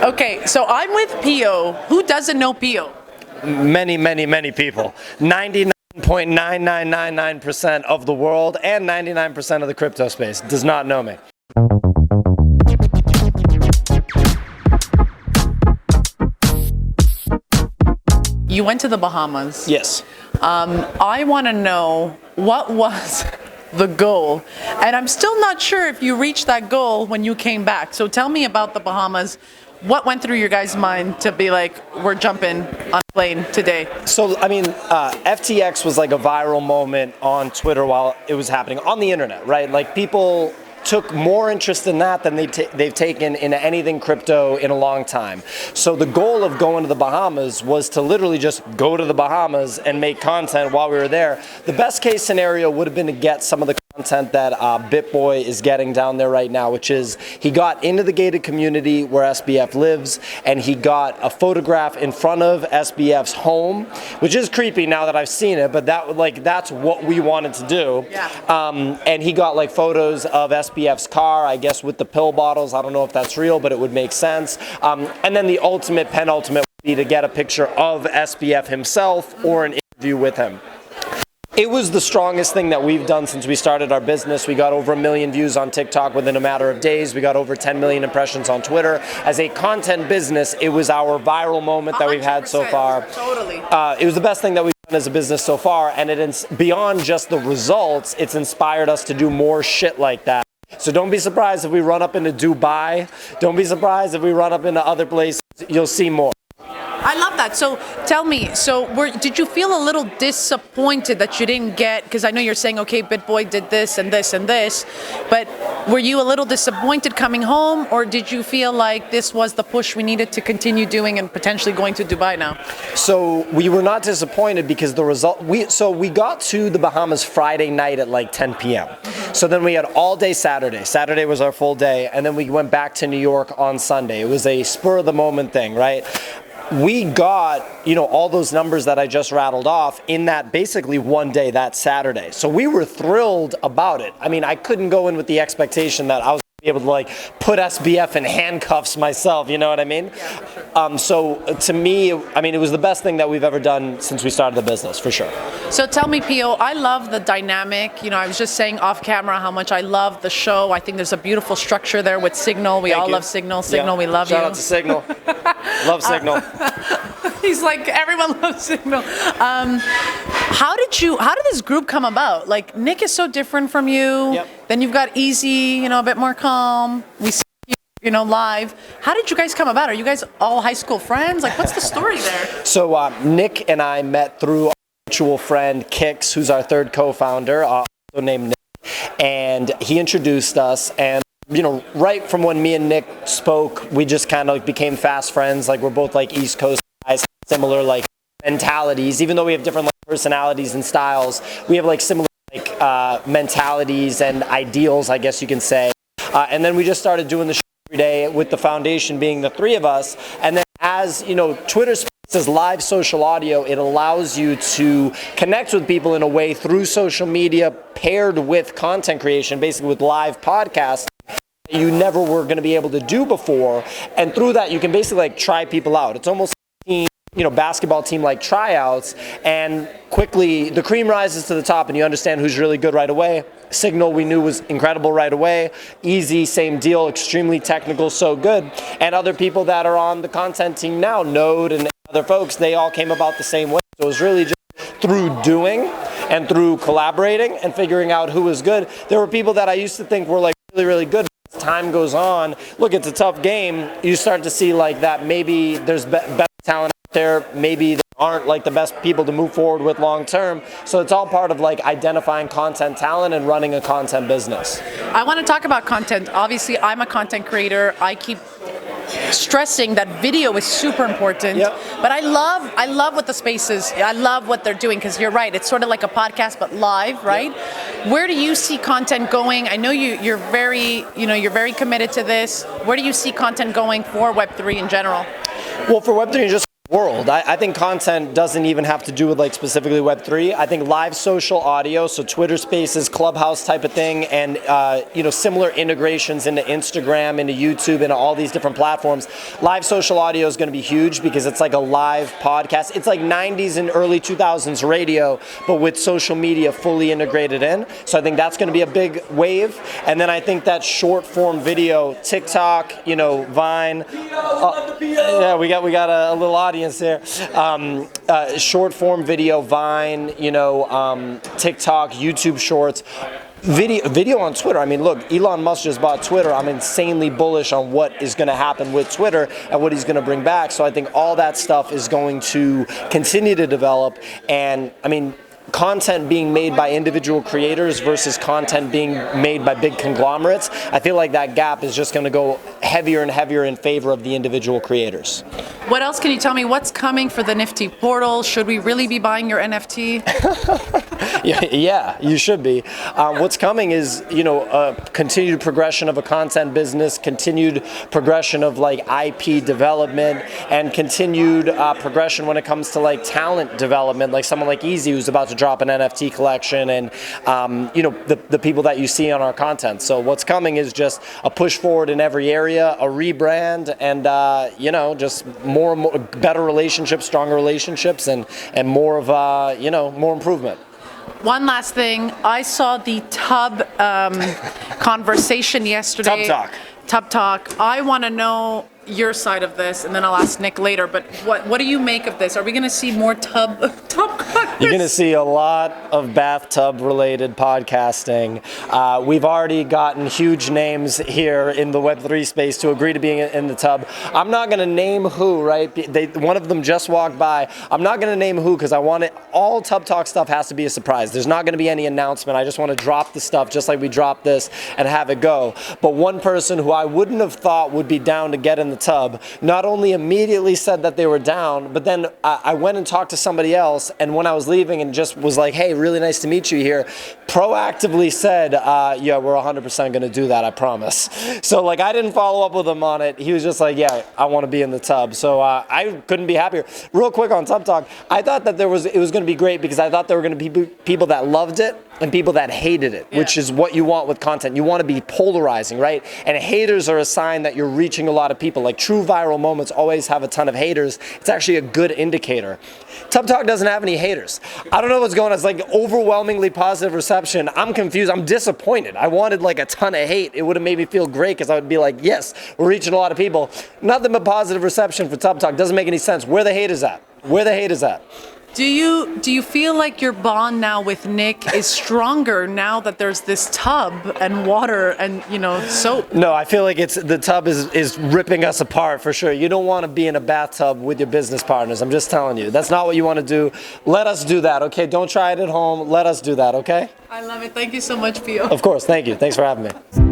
Okay, so I'm with Pio. Who doesn't know Pio? Many people. 99.9999% of the world and 99% of the crypto space does not know me. You went to the Bahamas. Yes. I want to know what was the goal, and I'm still not sure if you reached that goal when you came back. So tell me about the Bahamas. What went through your guys' mind to be like, we're jumping on a plane today? So, FTX was like a viral moment on Twitter while it was happening on the internet, right? Like people took more interest in that than they've taken in anything crypto in a long time. So the goal of going to the Bahamas was to literally just go to the Bahamas and make content while we were there. The best case scenario would have been to get some of the content that BitBoy is getting down there right now, which is he got into the gated community where SBF lives, and he got a photograph in front of SBF's home, which is creepy now that I've seen it, but that's what we wanted to do. Yeah. And he got like photos of SBF's car, I guess with the pill bottles. I don't know if that's real, but it would make sense. And then the penultimate would be to get a picture of SBF himself or an interview with him. It was the strongest thing that we've done since we started our business. We got over 1 million views on TikTok within a matter of days. We got over 10 million impressions on Twitter. As a content business, it was our viral moment that we've had so far. Totally. It was the best thing that we've done as a business so far, and it's beyond just the results, it's inspired us to do more shit like that. So don't be surprised if we run up into Dubai. Don't be surprised if we run up into other places. You'll see more. I love that. So tell me, did you feel a little disappointed that you didn't get, because I know you're saying, okay, BitBoy did this and this and this, but were you a little disappointed coming home, or did you feel like this was the push we needed to continue doing and potentially going to Dubai now? So we were not disappointed because the result, we got to the Bahamas Friday night at like 10 p.m. So then we had all day Saturday. Saturday was our full day, and then we went back to New York on Sunday. It was a spur of the moment thing, right? We got, all those numbers that I just rattled off in that basically one day, that Saturday. So we were thrilled about it. I mean, I couldn't go in with the expectation that I was be able to like put SBF in handcuffs myself, you know what I mean? Yeah, for sure. So to me, it was the best thing that we've ever done since we started the business, for sure. So tell me, Pio, I love the dynamic. I was just saying off camera how much I love the show. I think there's a beautiful structure there with Signal. We all love Signal. Signal, we love you. Shout out to Signal. Love Signal. He's like, everyone loves Signal. How did this group come about? Like, Nick is so different from you. Yep. Then you've got Easy, a bit more calm. We see you, live. How did you guys come about? Are you guys all high school friends? Like, what's the story there? So Nick and I met through our mutual friend, Kix, who's our third co-founder, also named Nick. And he introduced us, and right from when me and Nick spoke, we just kind of became fast friends. Like, we're both like East Coast guys, similar like mentalities, even though we have different like personalities and styles. We have like similar like mentalities and ideals, I guess you can say. And then we just started doing the show every day, with the foundation being the three of us. And then as Twitter Spaces live social audio, it allows you to connect with people in a way through social media paired with content creation, basically with live podcasts you never were going to be able to do before. And through that, you can basically like try people out. It's almost basketball team like tryouts, and quickly the cream rises to the top and you understand who's really good right away. Signal we knew was incredible right away. Easy, same deal, extremely technical, so good. And other people that are on the content team now, Node and other folks, they all came about the same way. So it was really just through doing and through collaborating and figuring out who was good. There were people that I used to think were like really good. As time goes on, look, it's a tough game. You start to see like that maybe there's better talent out there, maybe there aren't like the best people to move forward with long term. So it's all part of like identifying content talent and running a content business. I want to talk about content. Obviously, I'm a content creator. I keep stressing that video is super important. Yep. But I love what the space is. I love what they're doing, because you're right. It's sort of like a podcast but live, right? Yep. Where do you see content going? I know you're very committed to this. Where do you see content going for Web3 in general? Well, for Web3 in just world. I think content doesn't even have to do with like specifically Web3. I think live social audio, so Twitter Spaces, Clubhouse type of thing, and similar integrations into Instagram, into YouTube, into all these different platforms. Live social audio is going to be huge because it's like a live podcast. It's like 90s and early 2000s radio, but with social media fully integrated in. So I think that's going to be a big wave. And then I think that short form video, TikTok, Vine. Yeah, we got a little audience there. Short form video, Vine, TikTok, YouTube Shorts. Video on Twitter. I mean, look, Elon Musk just bought Twitter. I'm insanely bullish on what is going to happen with Twitter and what he's going to bring back. So I think all that stuff is going to continue to develop. And I mean, content being made by individual creators versus content being made by big conglomerates, I feel like that gap is just going to go heavier and heavier in favor of the individual creators. What else can you tell me? What's coming for the Nifty portal? Should we really be buying your NFT? Yeah, you should be. What's coming is, a continued progression of a content business, continued progression of like IP development, and continued progression when it comes to like talent development, like someone like Easy who's about to drop an NFT collection, and the people that you see on our content. So what's coming is just a push forward in every area, a rebrand, and just more and more better relationships, stronger relationships, and more of more improvement. One last thing, I saw the Tub conversation yesterday. Tub Talk. I want to know your side of this, and then I'll ask Nick later. But what do you make of this? Are we going to see more Tub You're going to see a lot of bathtub-related podcasting. We've already gotten huge names here in the Web3 space to agree to being in the Tub. I'm not going to name who, right? One of them just walked by. I'm not going to name who because I want it. All Tub Talk stuff has to be a surprise. There's not going to be any announcement. I just want to drop the stuff just like we dropped this and have it go. But one person who I wouldn't have thought would be down to get in the Tub not only immediately said that they were down, but then I went and talked to somebody else, and when I was leaving and just was like, hey, really nice to meet you here, proactively said, yeah, we're 100% going to do that, I promise. So like I didn't follow up with him on it. He was just like, yeah, I want to be in the Tub. So I couldn't be happier. Real quick on Tub Talk, I thought that it was going to be great because I thought there were going to be people that loved it and people that hated it, which is what you want with content. You want to be polarizing, right? And haters are a sign that you're reaching a lot of people. Like true viral moments always have a ton of haters. It's actually a good indicator. Tub Talk doesn't have any haters. I don't know what's going on. It's like overwhelmingly positive reception. I'm confused. I'm disappointed. I wanted like a ton of hate. It would have made me feel great because I would be like, yes, we're reaching a lot of people. Nothing but positive reception for Tub Talk. Doesn't make any sense. Where the haters at? Where the haters at? Do you feel like your bond now with Nick is stronger now that there's this tub and water and soap? No, I feel like the tub is ripping us apart for sure. You don't want to be in a bathtub with your business partners. I'm just telling you. That's not what you want to do. Let us do that, okay? Don't try it at home. Let us do that, okay? I love it. Thank you so much, Pio. Of course. Thank you. Thanks for having me.